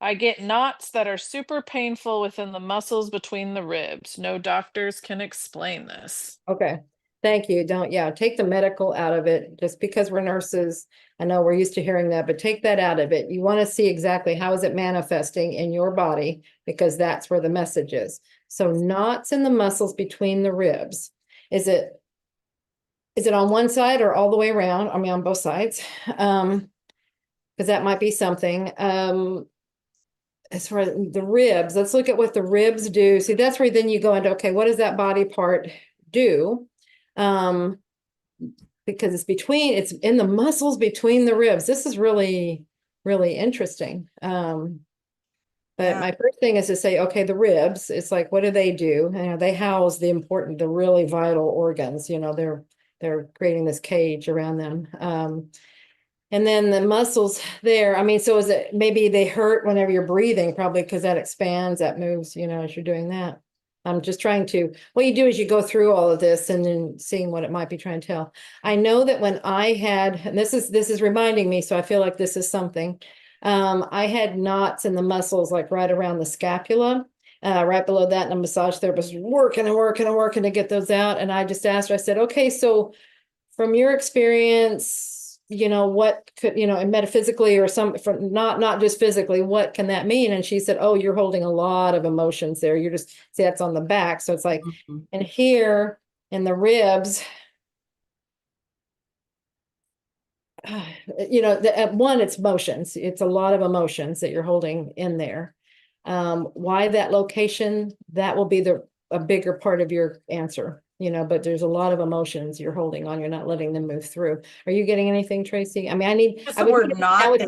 I get knots that are super painful within the muscles between the ribs. No doctors can explain this.
Okay, thank you. Don't, yeah, take the medical out of it. Just because we're nurses, I know we're used to hearing that, but take that out of it. You want to see exactly how is it manifesting in your body, because that's where the message is. So knots in the muscles between the ribs. Is it on one side or all the way around? I mean, on both sides. Because that might be something. As far as the ribs, let's look at what the ribs do. See, that's where then you go into, okay, what does that body part do? Because it's in the muscles between the ribs. This is really, really interesting. But
Yeah.
my first thing is to say, okay, the ribs, it's like, what do? You know, they house the really vital organs, you know, they're creating this cage around them. And then the muscles there, I mean, so is it, maybe they hurt whenever you're breathing, probably because that expands, that moves, you know, as you're doing that. I'm just trying to, what you do is you go through all of this and then seeing what it might be trying to tell. I know that when I had, and this is reminding me, so I feel like this is something. I had knots in the muscles, like right around the scapula, right below that. And a massage therapist was working and working and working to get those out. And I just asked her, I said, okay, so from your experience, you know, what could, you know, and metaphysically or from not just physically, what can that mean? And she said, oh, you're holding a lot of emotions there. You're just, see, that's on the back. So it's like, and here in the ribs, you know, one, it's emotions. It's a lot of emotions that you're holding in there. Why that location, that will be a bigger part of your answer, you know, but there's a lot of emotions you're holding on. You're not letting them move through. Are you getting anything, Tracy? I mean,
Just
I
the
would
word not,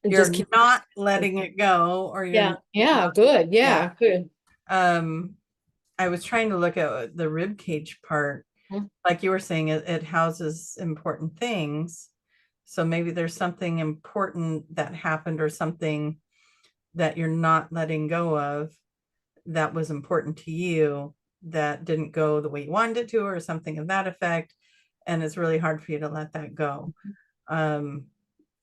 you're
keep,
not letting it go, or you're
yeah, good. Yeah, good.
I was trying to look at the rib cage part. Like you were saying, it houses important things. So maybe there's something important that happened, or something that you're not letting go of that was important to you that didn't go the way you wanted it to, or something of that effect. And it's really hard for you to let that go.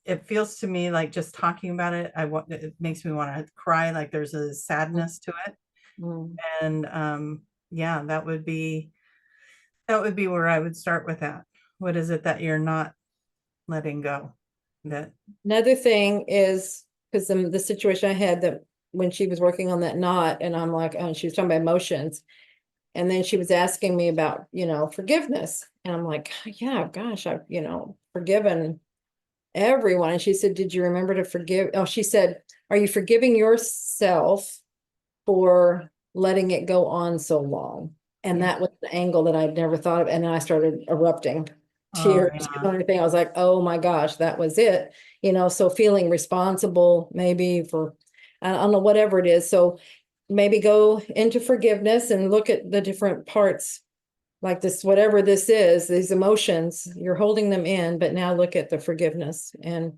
It feels to me like, just talking about it, it makes me want to cry, like there's a sadness to it. And yeah, that would be where I would start with that. What is it that you're not letting go?
Another thing is, because the situation I had, that when she was working on that knot, and I'm like, oh, she was talking about emotions. And then she was asking me about, you know, forgiveness. And I'm like, yeah, gosh, I've, you know, forgiven everyone. And she said, did you remember to forgive? Oh, she said, are you forgiving yourself for letting it go on so long? And
Yeah.
that was the angle that I'd never thought of. And then I started erupting
Oh,
tears
yeah.
and everything. I was like, oh my gosh, that was it. So feeling responsible maybe for, I don't know, whatever it is. So maybe go into forgiveness and look at the different parts, like this, whatever this is, these emotions, you're holding them in, but now look at the forgiveness. And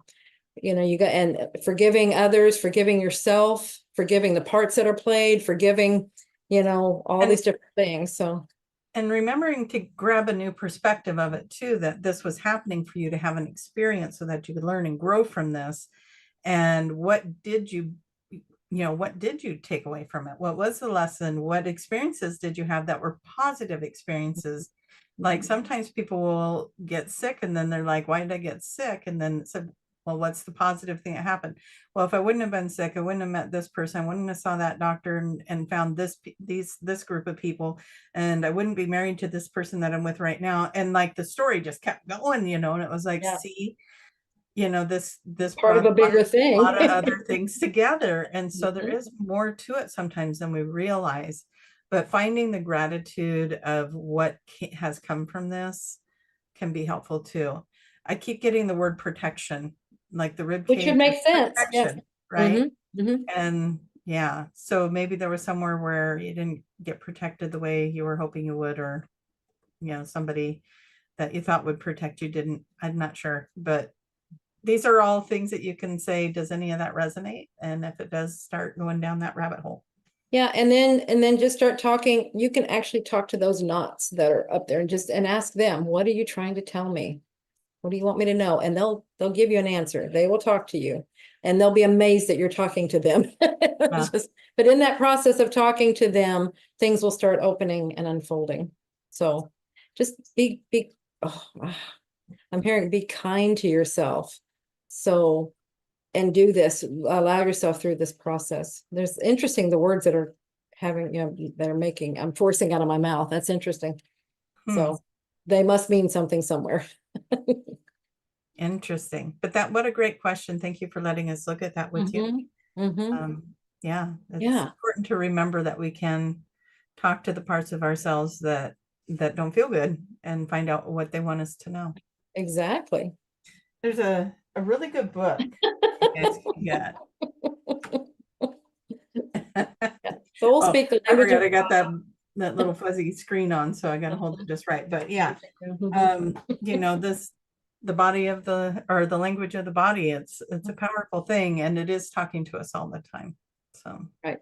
you got, and forgiving others, forgiving yourself, forgiving the parts that are played, forgiving, all these different things. So,
and remembering to grab a new perspective of it too, that this was happening for you to have an experience so that you could learn and grow from this. And what did you take away from it? What was the lesson? What experiences did you have that were positive experiences? Like sometimes people will get sick and then they're like, why did I get sick? And then it said, well, what's the positive thing that happened? Well, if I wouldn't have been sick, I wouldn't have met this person. I wouldn't have saw that doctor and found this group of people, and I wouldn't be married to this person that I'm with right now. And like the story just kept going, and it was like,
yeah.
See, this
Part of a bigger thing.
a lot of other things together. And so there
Mhm.
is more to it sometimes than we realize. But finding the gratitude of what has come from this can be helpful too. I keep getting the word protection, like the rib
Which
cage
would make sense. Yes.
protection, right?
Mm-hmm.
And yeah, so maybe there was somewhere where you didn't get protected the way you were hoping you would, or somebody that you thought would protect you didn't. I'm not sure, but these are all things that you can say, does any of that resonate? And if it does, start going down that rabbit hole.
Yeah, and then just start talking. You can actually talk to those knots that are up there and ask them, what are you trying to tell me? What do you want me to know? And they'll give you an answer. They will talk to you, and they'll be amazed that you're talking to them. But in that process of talking to them, things will start opening and unfolding. So just I'm hearing, be kind to yourself. So, and do this, allow yourself through this process. There's interesting, the words that are I'm forcing out of my mouth. That's interesting. So they must mean something somewhere.
Interesting. But what a great question. Thank you for letting us look at that with you. Yeah, it's important to remember that we can talk to the parts of ourselves that don't feel good and find out what they want us to know.
Exactly.
There's a really good book you guys can get.
Soul Speak the Language
I got that little fuzzy screen on, so I got to hold it just right. But yeah, the body of the language of the body, it's a powerful thing, and it is talking to us all the time. So
right.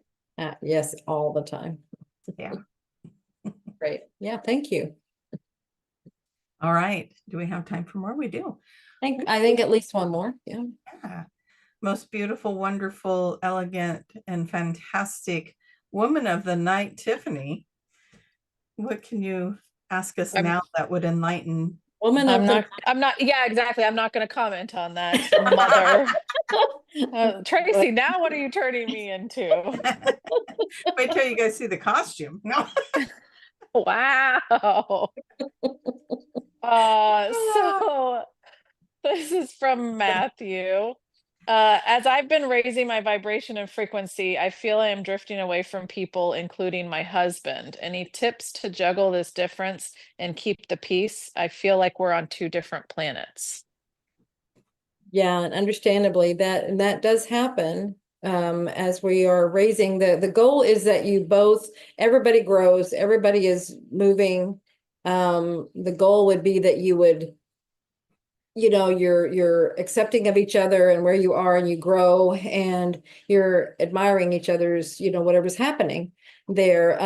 Yes, all the time.
Yeah.
Great. Yeah, thank you.
All right. Do we have time for more? We do.
I think at least one more. Yeah.
Most beautiful, wonderful, elegant, and fantastic woman of the night, Tiffany. What can you ask us now that would enlighten?
I'm not, yeah, exactly. I'm not going to comment on that, mother. Tracy, now what are you turning me into?
Wait till you guys see the costume. No.
Wow. So this is from Matthew. As I've been raising my vibration and frequency, I feel I am drifting away from people, including my husband. Any tips to juggle this difference and keep the peace? I feel like we're on two different planets.
Yeah, and understandably that does happen as we are raising. The goal is that everybody grows, everybody is moving. The goal would be that you would, you're accepting of each other and where you are, and you grow, and you're admiring each other's, whatever's happening there.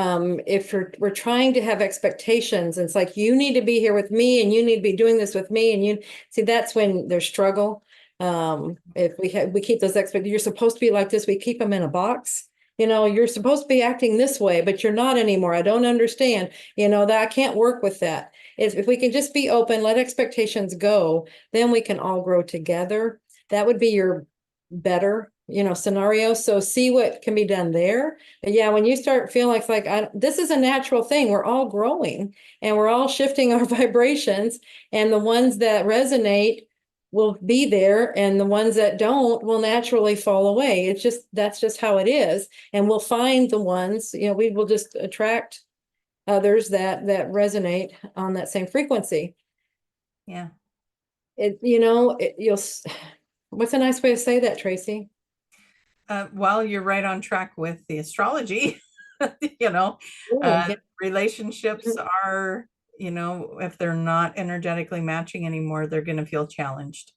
If we're trying to have expectations, it's like, you need to be here with me, and you need to be doing this with me, and you see, that's when there's struggle. If we keep those expectations, you're supposed to be like this, we keep them in a box. You're supposed to be acting this way, but you're not anymore. I don't understand, that I can't work with that. If we can just be open, let expectations go, then we can all grow together. That would be your better, scenario. So see what can be done there. But yeah, when you start feeling like this is a natural thing. We're all growing and we're all shifting our vibrations, and the ones that resonate will be there, and the ones that don't will naturally fall away. That's just how it is. And we'll find the ones, we will just attract others that resonate on that same frequency.
Yeah.
What's a nice way to say that, Tracy?
Well, you're right on track with the astrology.
Ooh, yeah.
Relationships are, if they're not energetically matching anymore, they're going to feel challenged.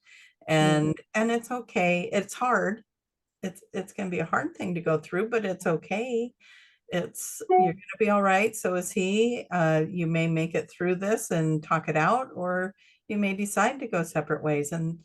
And it's okay. It's hard. It's going to be a hard thing to go through, but it's okay. You're going to be all right. So is he. You may make it through this and talk it out, or you may decide to go separate ways, and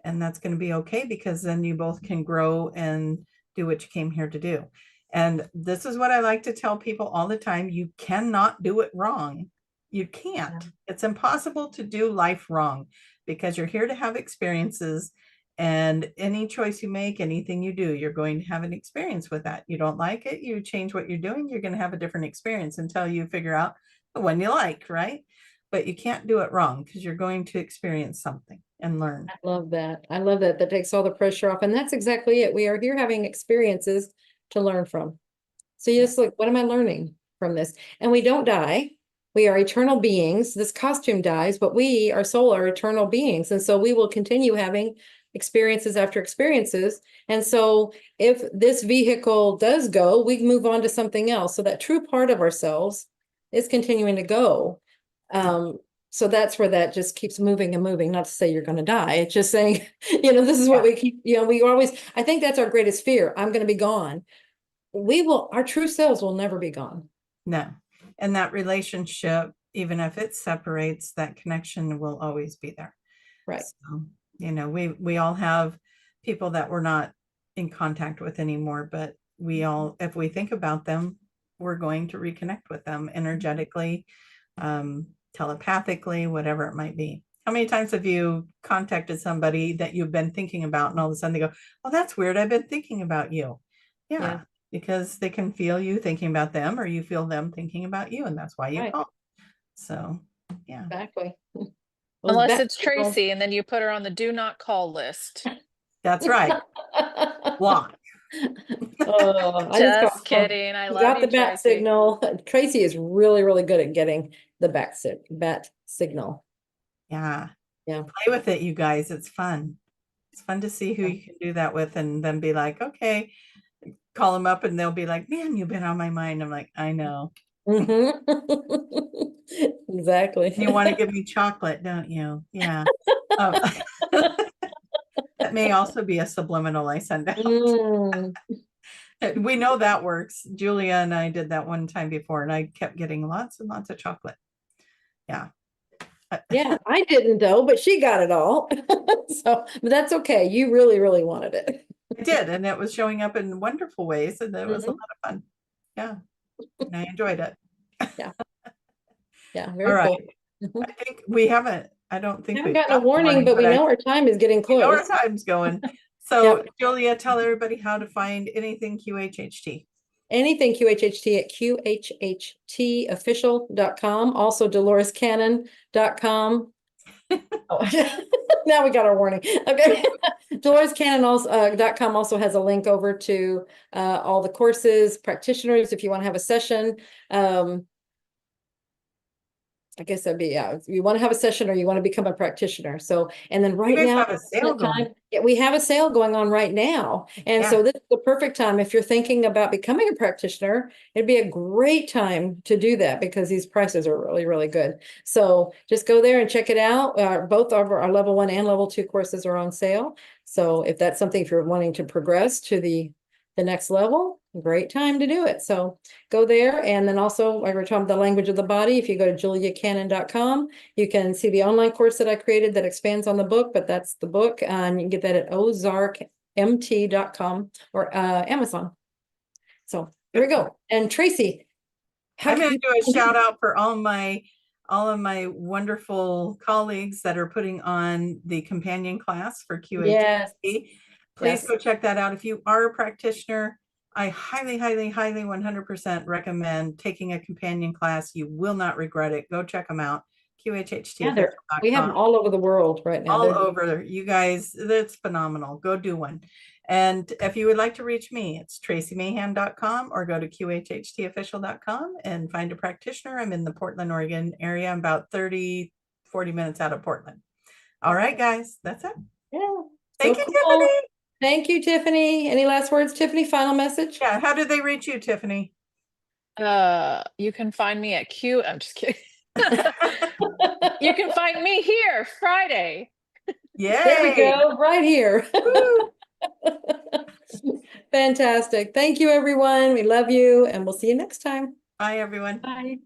that's going to be okay, because then you both can grow and do what you came here to do. And this is what I like to tell people all the time: you cannot do it wrong. You can't. It's impossible to do life wrong, because you're here to have experiences. And any choice you make, anything you do, you're going to have an experience with that. You don't like it, you change what you're doing, you're going to have a different experience until you figure out the one you like, right? But you can't do it wrong, because you're going to experience something and learn.
I love that. I love that. That takes all the pressure off. And that's exactly it. We are here having experiences to learn from. So you just look, what am I learning from this? And we don't die. We are eternal beings. This costume dies, but we, our soul, are eternal beings. And so we will continue having experiences after experiences. And so if this vehicle does go, we move on to something else. So that true part of ourselves is continuing to go. So that's where that just keeps moving and moving. Not to say you're going to die. It's just saying, this is what we keep, we always, I think that's our greatest fear. I'm going to be gone. Our true selves will never be gone.
No. And that relationship, even if it separates, that connection will always be there.
Right.
So, we all have people that we're not in contact with anymore, but we all, if we think about them, we're going to reconnect with them energetically, telepathically, whatever it might be. How many times have you contacted somebody that you've been thinking about, and all of a sudden they go, "Oh, that's weird. I've been thinking about you." Yeah. Because they can feel you thinking about them, or you feel them thinking about you, and that's why you call. So, yeah.
Exactly.
Unless it's Tracy, and then you put her on the do not call list.
That's right. Block.
Just kidding. I love you,
the bat
Tracy.
signal. Tracy is really, really good at getting the bat signal.
Yeah.
Yeah.
Play with it, you guys. It's fun. It's fun to see who you can do that with, and then be like, okay, call them up, and they'll be like, "Man, you've been on my mind." I'm like, "I know."
Exactly.
You want to give me chocolate, don't you? Yeah. That may also be a subliminal I send out. We know that works. Julia and I did that one time before, and I kept getting lots and lots of chocolate. Yeah.
Yeah, I didn't though, but she got it all. But that's okay. You really, really wanted it.
I did, and it was showing up in wonderful ways, and it was a lot of fun. Yeah. And I enjoyed it.
Yeah. Yeah, very
all right.
cool.
I think we haven't, I don't think
we've gotten a warning, but we know our time is getting close.
Our time's going. So Julia, tell everybody how to find anything QHHT.
Anything QHHT at QHHTofficial.com. Also DoloresCannon.com. Now we got our warning. Okay. DoloresCannon.com also has a link over to all the courses, practitioners, if you want to have a session. I guess that'd be, if you want to have a session or you want to become a practitioner. So, and then right now,
have a sale going.
We have a sale going on right now. And so this is the perfect time. If you're thinking about becoming a practitioner, it'd be a great time to do that, because these prices are really, really good. So just go there and check it out. Both of our level 1 and level 2 courses are on sale. So if that's something, if you're wanting to progress to the next level, great time to do it. So go there. And then also, like we're talking about the language of the body, if you go to juliacannon.com, you can see the online course that I created that expands on the book, but that's the book. And you can get that at ozarkmt.com or Amazon. So here we go. And Tracy,
I'm going to do a shout out for all of my wonderful colleagues that are putting on the companion class for QHHT. Please go check that out. If you are a practitioner, I highly, highly, highly 100% recommend taking a companion class. You will not regret it. Go check them out. QHHT.
We have them all over the world right now.
All over. You guys, that's phenomenal. Go do one. And if you would like to reach me, it's tracymahan.com or go to qhhtofficial.com and find a practitioner. I'm in the Portland, Oregon area. I'm about 30, 40 minutes out of Portland. All right, guys, that's it.
Yeah.
Thank
So
you,
cool.
Tiffany.
Thank you, Tiffany. Any last words, Tiffany? Final message?
Yeah, how do they reach you, Tiffany?
You can find me at Q. I'm just kidding. You can find me here Friday.
Yay.
There we go, right here.
Woo.
Fantastic. Thank you, everyone. We love you, and we'll see you next time.
Bye, everyone.
Bye.